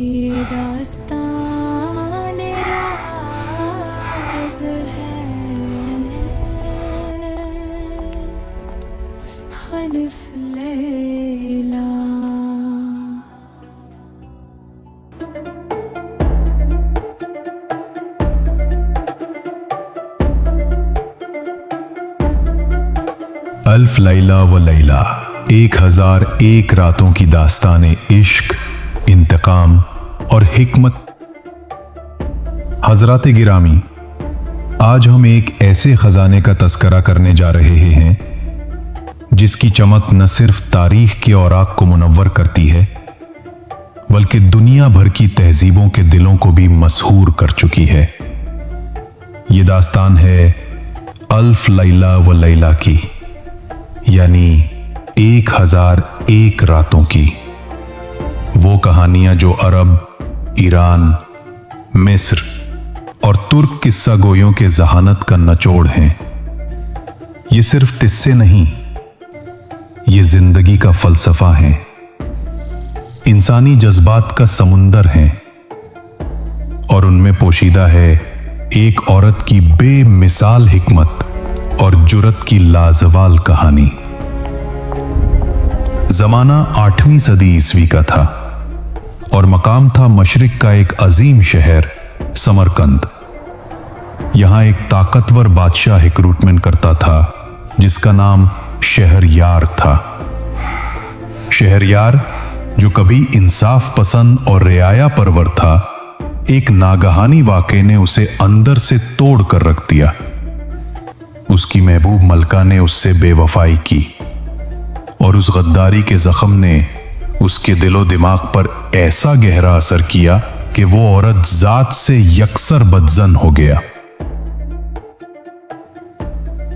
ये दास्तान राज़ है, अलिफ लैला। अल्फ लैला व लैला, 1001 रातों की दास्ताने इश्क, इंतकाम और हिकमत। हजरात गिरामी, आज हम एक ऐसे खजाने का तस्करा करने जा रहे हैं जिसकी चमक न सिर्फ तारीख के औराक को मुनव्वर करती है बल्कि दुनिया भर की तहजीबों के दिलों को भी मसहूर कर चुकी है। ये दास्तान है अल्फ लैला व लैला की, यानी 1001 रातों की। वो कहानियां जो अरब, ईरान, मिस्र और तुर्क किस्सा गोयों के जहानत का निचोड़ हैं। ये सिर्फ किस्से नहीं, ये जिंदगी का फलसफा है, इंसानी जज्बात का समुंदर है और उनमें पोशीदा है एक औरत की बेमिसाल हिकमत और जुर्रत की लाजवाल कहानी। जमाना 8वीं सदी ईस्वी का था और मकाम था मशरिक का एक अजीम शहर समरकंद। यहां एक ताकतवर बादशाह रिक्रूटमेंट करता था जिसका नाम शहरयार था। शहरयार, जो कभी इंसाफ पसंद और रियाया परवर था, एक नागहानी वाक़े ने उसे अंदर से तोड़ कर रख दिया। उसकी महबूब मलका ने उससे बेवफाई की और उस गद्दारी के जख्म ने उसके दिलो दिमाग पर ऐसा गहरा असर किया कि वो औरत जात से यकसर बदजन हो गया।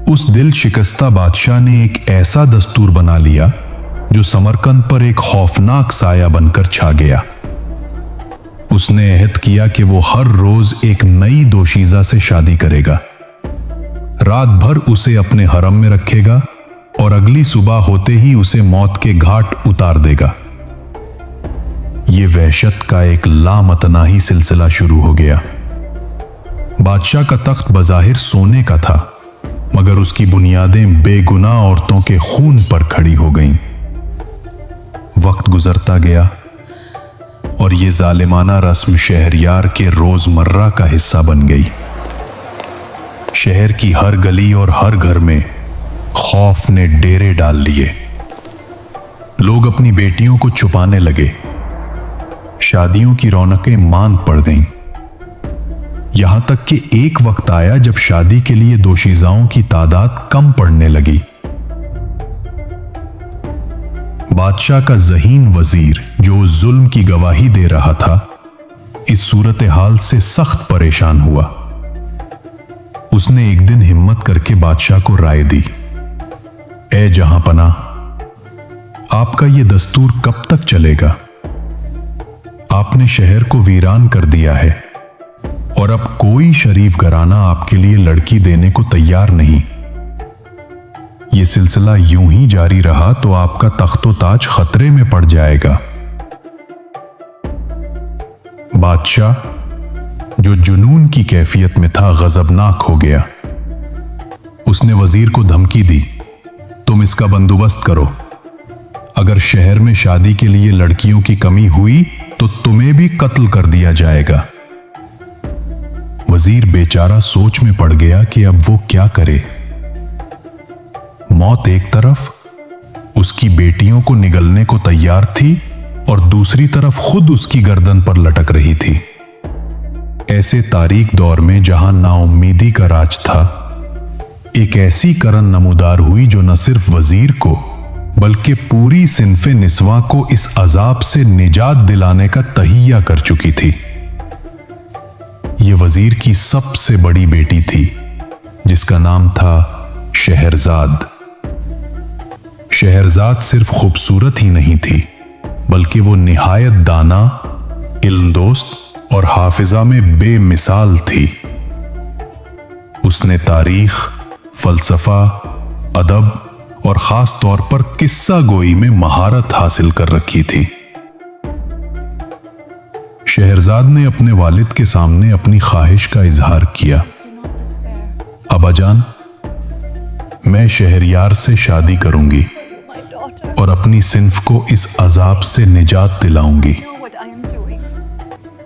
उस दिल शिकस्ता बादशाह ने एक ऐसा दस्तूर बना लिया जो समरकंद पर एक खौफनाक साया बनकर छा गया। उसने अहद किया कि वो हर रोज एक नई दोशीजा से शादी करेगा, रात भर उसे अपने हरम में रखेगा और अगली सुबह होते ही उसे मौत के घाट उतार देगा। यह वहशत का एक लामतनाही सिलसिला शुरू हो गया। बादशाह का तख्त बज़ाहिर सोने का था, मगर उसकी बुनियादें बेगुनाह औरतों के खून पर खड़ी हो गईं। वक्त गुजरता गया और यह जालिमाना रस्म शहरयार के रोजमर्रा का हिस्सा बन गई। शहर की हर गली और हर घर में खौफ ने डेरे डाल लिए। लोग अपनी बेटियों को छुपाने लगे। शादियों की रौनकें मांद पड़ गईं। यहां तक कि एक वक्त आया जब शादी के लिए दोशीजाओं की तादाद कम पड़ने लगी। बादशाह का ज़हीन वजीर, जो जुल्म की गवाही दे रहा था, इस सूरत हाल से सख्त परेशान हुआ। उसने एक दिन हिम्मत करके बादशाह को राय दी, ए जहांपनाह, आपका यह दस्तूर कब तक चलेगा? आपने शहर को वीरान कर दिया है और अब कोई शरीफ घराना आपके लिए लड़की देने को तैयार नहीं। यह सिलसिला यूं ही जारी रहा तो आपका तख्तो ताज खतरे में पड़ जाएगा। बादशाह, जो जुनून की कैफियत में था, गजबनाक हो गया। उसने वजीर को धमकी दी, तुम इसका बंदोबस्त करो। अगर शहर में शादी के लिए लड़कियों की कमी हुई तो तुम्हें भी कत्ल कर दिया जाएगा। वजीर बेचारा सोच में पड़ गया कि अब वो क्या करे। मौत एक तरफ उसकी बेटियों को निगलने को तैयार थी और दूसरी तरफ खुद उसकी गर्दन पर लटक रही थी। ऐसे तारीक दौर में जहां नाउम्मीदी का राज था, एक ऐसी करन नमूदार हुई जो न सिर्फ वजीर को बल्कि पूरी सिनफे निस्वा को इस अजाब से निजात दिलाने का तहिया कर चुकी थी। यह वजीर की सबसे बड़ी बेटी थी जिसका नाम था शहरजाद। शहरजाद सिर्फ खूबसूरत ही नहीं थी बल्कि वो निहायत दाना, इल्मदोस्त और हाफिजा में बेमिसाल थी। उसने तारीख, फलसफा, अदब और खास तौर पर किस्सा गोई में महारत हासिल कर रखी थी। शहरजाद ने अपने वालिद के सामने अपनी ख्वाहिश का इजहार किया। अब्बाजान, मैं शहरयार से शादी करूंगी और अपनी सिन्फ को इस अजाब से निजात दिलाऊंगी।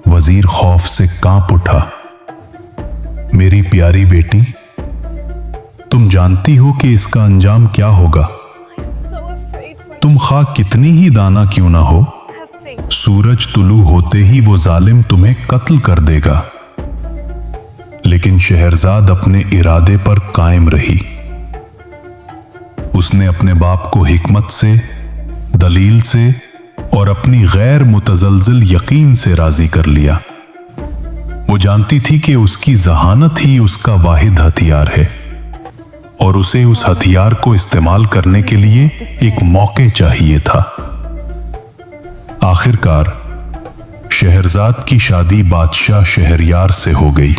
वजीर खौफ से कांप उठा। मेरी प्यारी बेटी, तुम जानती हो कि इसका अंजाम क्या होगा। तुम खा कितनी ही दाना क्यों ना हो, सूरज तुलू होते ही वो जालिम तुम्हें कत्ल कर देगा। लेकिन शहरजाद अपने इरादे पर कायम रही। उसने अपने बाप को हिकमत से, दलील से और अपनी गैर मुतजलजिल यकीन से राजी कर लिया। वो जानती थी कि उसकी जहानत ही उसका वाहिद हथियार है और उसे उस हथियार को इस्तेमाल करने के लिए एक मौके चाहिए था। आखिरकार शहरजाद की शादी बादशाह शहरयार से हो गई।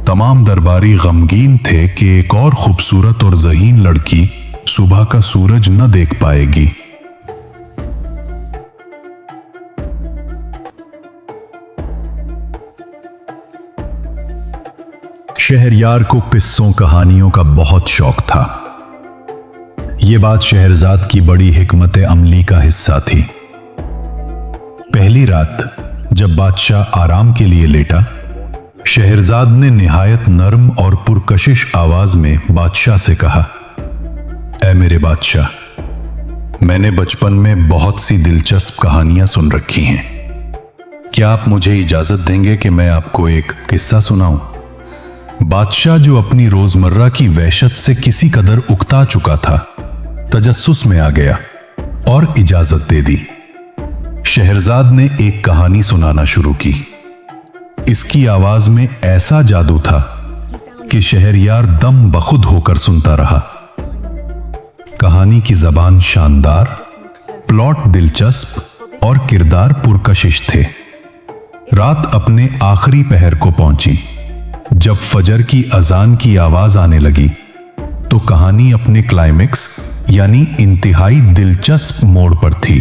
तमाम दरबारी गमगीन थे कि एक और खूबसूरत और ज़हीन लड़की सुबह का सूरज न देख पाएगी। शहरयार को किस्सों कहानियों का बहुत शौक था। यह बात शहरजाद की बड़ी हिकमत अमली का हिस्सा थी। पहली रात जब बादशाह आराम के लिए लेटा, शहरजाद ने निहायत नर्म और पुरकशिश आवाज में बादशाह से कहा, ऐ मेरे बादशाह, मैंने बचपन में बहुत सी दिलचस्प कहानियां सुन रखी हैं। क्या आप मुझे इजाजत देंगे कि मैं आपको एक किस्सा सुनाऊं? बादशाह, जो अपनी रोजमर्रा की वहशत से किसी कदर उकता चुका था, तजस्सुस में आ गया और इजाजत दे दी। शहरजाद ने एक कहानी सुनाना शुरू की। इसकी आवाज में ऐसा जादू था कि शहरयार दम बखुद होकर सुनता रहा। कहानी की जबान शानदार, प्लॉट दिलचस्प और किरदार पुरकशिश थे। रात अपने आखिरी पहर को पहुंची। जब फजर की अजान की आवाज आने लगी तो कहानी अपने क्लाइमेक्स यानी इंतहाई दिलचस्प मोड़ पर थी।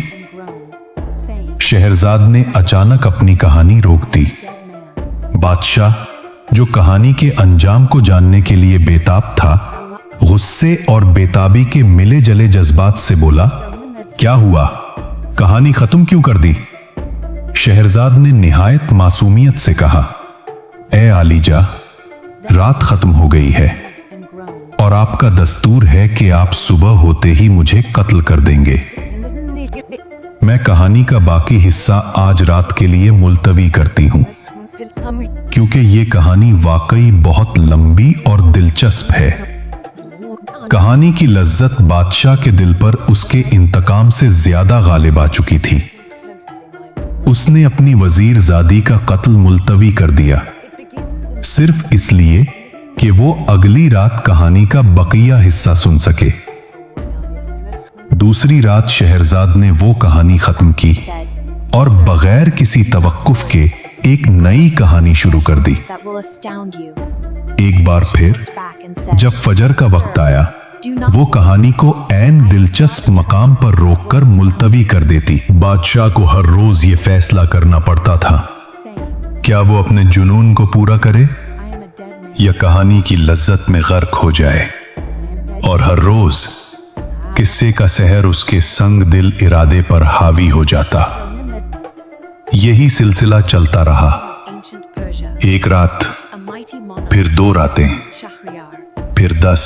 शहरजाद ने अचानक अपनी कहानी रोक दी। बादशाह, जो कहानी के अंजाम को जानने के लिए बेताब था, गुस्से और बेताबी के मिले जले जज्बात से बोला, क्या हुआ? कहानी खत्म क्यों कर दी? शहरजाद ने निहायत मासूमियत से कहा, ए आलीजा, रात खत्म हो गई है और आपका दस्तूर है कि आप सुबह होते ही मुझे कत्ल कर देंगे। मैं कहानी का बाकी हिस्सा आज रात के लिए मुलतवी करती हूं, क्योंकि ये कहानी वाकई बहुत लंबी और दिलचस्प है। कहानी की लज्जत बादशाह के दिल पर उसके इंतकाम से ज्यादा गालिब आ चुकी थी। उसने अपनी वजीर जादी का कत्ल मुलतवी कर दिया, सिर्फ इसलिए कि वो अगली रात कहानी का बकिया हिस्सा सुन सके। दूसरी रात शहरजाद ने वो कहानी खत्म की और बगैर किसी तवक्कुफ के एक नई कहानी शुरू कर दी। एक बार फिर जब फजर का वक्त आया, वो कहानी को ऐन दिलचस्प मकाम पर रोककर मुलतवी कर देती। बादशाह को हर रोज ये फैसला करना पड़ता था, क्या वो अपने जुनून को पूरा करे या कहानी की लज्जत में गर्क हो जाए। और हर रोज किस्से का सहर उसके संग दिल इरादे पर हावी हो जाता। यही सिलसिला चलता रहा। एक रात, फिर 2 रातें, फिर 10,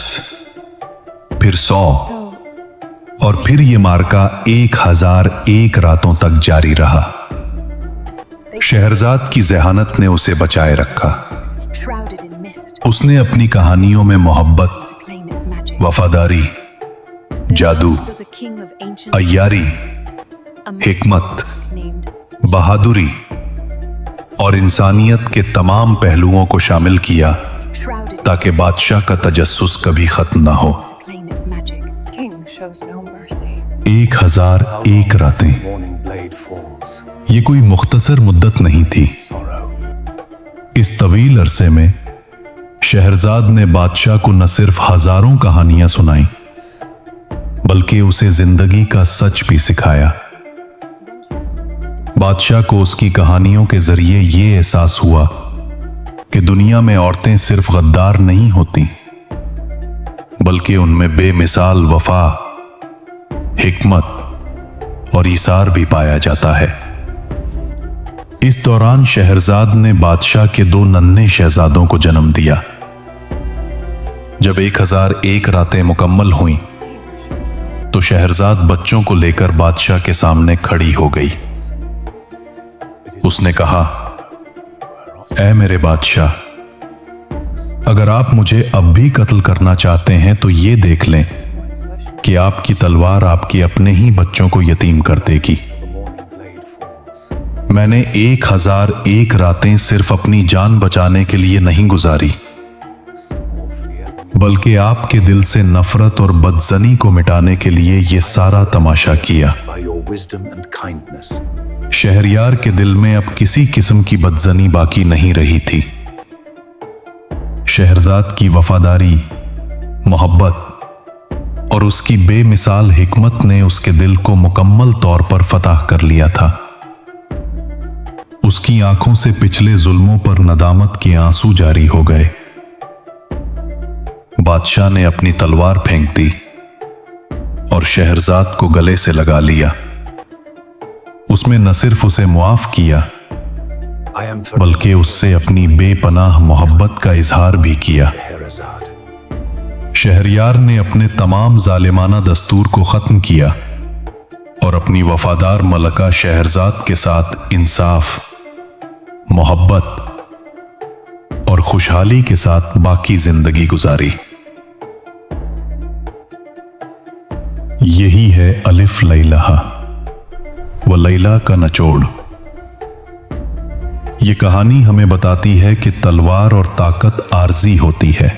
फिर 100 और फिर ये मार्का 1001 रातों तक जारी रहा। शहरजाद की जहानत ने उसे बचाए रखा। उसने अपनी कहानियों में मोहब्बत, वफादारी, जादू, अय्यारी, हिकमत, बहादुरी और इंसानियत के तमाम पहलुओं को शामिल किया ताकि बादशाह का तजस्सुस कभी खत्म ना हो। 1001 रातें, ये कोई मुख्तसर मुद्दत नहीं थी। इस तवील अरसे में शहरजाद ने बादशाह को न सिर्फ हजारों कहानियां सुनाई, बल्कि उसे जिंदगी का सच भी सिखाया। बादशाह को उसकी कहानियों के जरिए ये एहसास हुआ कि दुनिया में औरतें सिर्फ गद्दार नहीं होती, बल्कि उनमें बेमिसाल वफा, हिकमत और ईसार भी पाया जाता है। इस दौरान शहरजाद ने बादशाह के 2 नन्हे शहजादों को जन्म दिया। जब 1001 रातें मुकम्मल हुईं, तो शहरजाद बच्चों को लेकर बादशाह के सामने खड़ी हो गई। उसने कहा, ऐ मेरे बादशाह, अगर आप मुझे अब भी कत्ल करना चाहते हैं तो ये देख लें कि आपकी तलवार आपके अपने ही बच्चों को यतीम कर देगी। मैंने 1001 रातें सिर्फ अपनी जान बचाने के लिए नहीं गुजारी, बल्कि आपके दिल से नफरत और बदजनी को मिटाने के लिए यह सारा तमाशा किया। शहरयार के दिल में अब किसी किस्म की बदजनी बाकी नहीं रही थी। शहरजाद की वफादारी, मोहब्बत और उसकी बेमिसाल हिकमत ने उसके दिल को मुकम्मल तौर पर फतह कर लिया था। उसकी आंखों से पिछले जुल्मों पर नदामत के आंसू जारी हो गए। बादशाह ने अपनी तलवार फेंक दी और शहरजाद को गले से लगा लिया। उसमें न सिर्फ उसे मुआफ किया, बल्कि उससे अपनी बेपनाह मोहब्बत का इजहार भी किया। शहरयार ने अपने तमाम जालिमाना दस्तूर को खत्म किया और अपनी वफादार मलका शहरजाद के साथ इंसाफ, मोहब्बत और खुशहाली के साथ बाकी जिंदगी गुजारी। यही है अलिफ लैला व लैला का निचोड़। ये कहानी हमें बताती है कि तलवार और ताकत आर्जी होती है,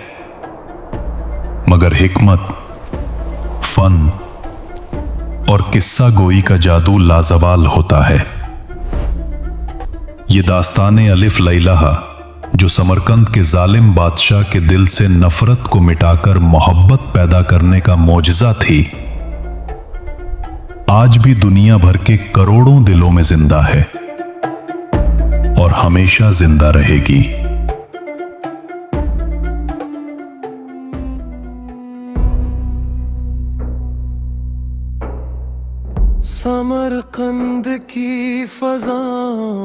मगर हिकमत, फन और किस्सा गोई का जादू लाजवाल होता है। ये दास्ताने अलिफ लैला, जो समरकंद के जालिम बादशाह के दिल से नफरत को मिटाकर मोहब्बत पैदा करने का मोजज़ा थी, आज भी दुनिया भर के करोड़ों दिलों में जिंदा है और हमेशा जिंदा रहेगी। समरकंद की फजा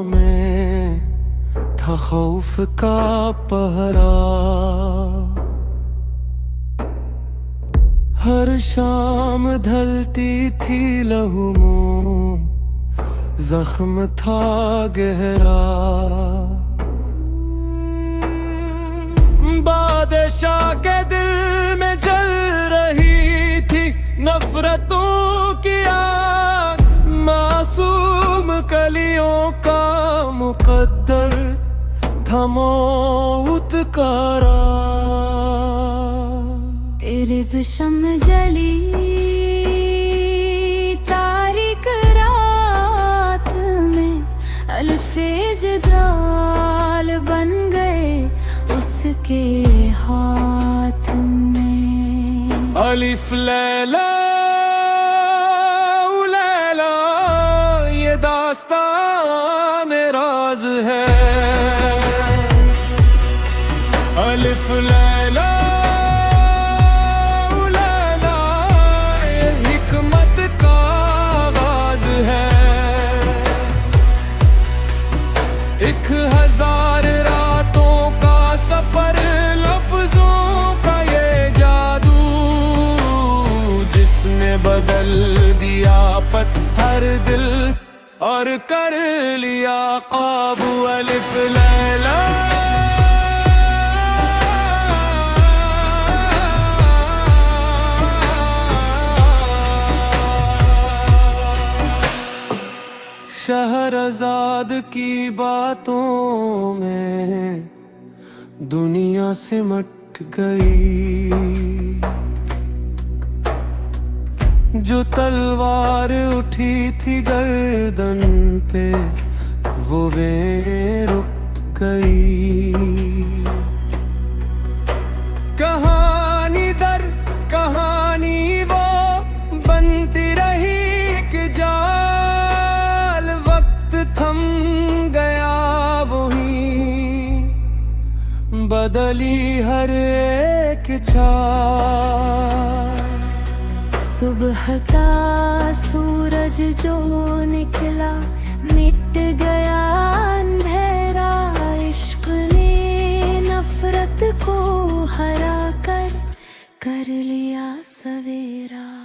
में था खौफ का पहरा, हर शाम ढलती थी लहू, जख्म था गहरा। बादशाह के दिल में जल रही थी नफरतों की आग, मासूम कलियों का मुकद्दर था मौत का राह। तेरे विषम जली तारीक रात में अल्फेज दाल बन गए उसके हाथ में। अलिफ लैला लैला, ये दास्तान राज है। अलिफ लैला लैला, ये हिकमत का आगाज है। 1000 रातों का सफर, लफ्जों का ये जादू, जिसने बदल दिया पत्थर दिल और कर लिया काबू। अलिफ लैला शहरजाद की बातों में दुनिया सिमट गई, जो तलवार उठी थी गर्दन पे वो वे रुक गई। कहानी दर कहानी वो बनती रही कि जाल, वक्त बदली हर एक चाल। सुबह का सूरज जो निकला, मिट गया अंधेरा। इश्क ने नफरत को हरा कर लिया सवेरा।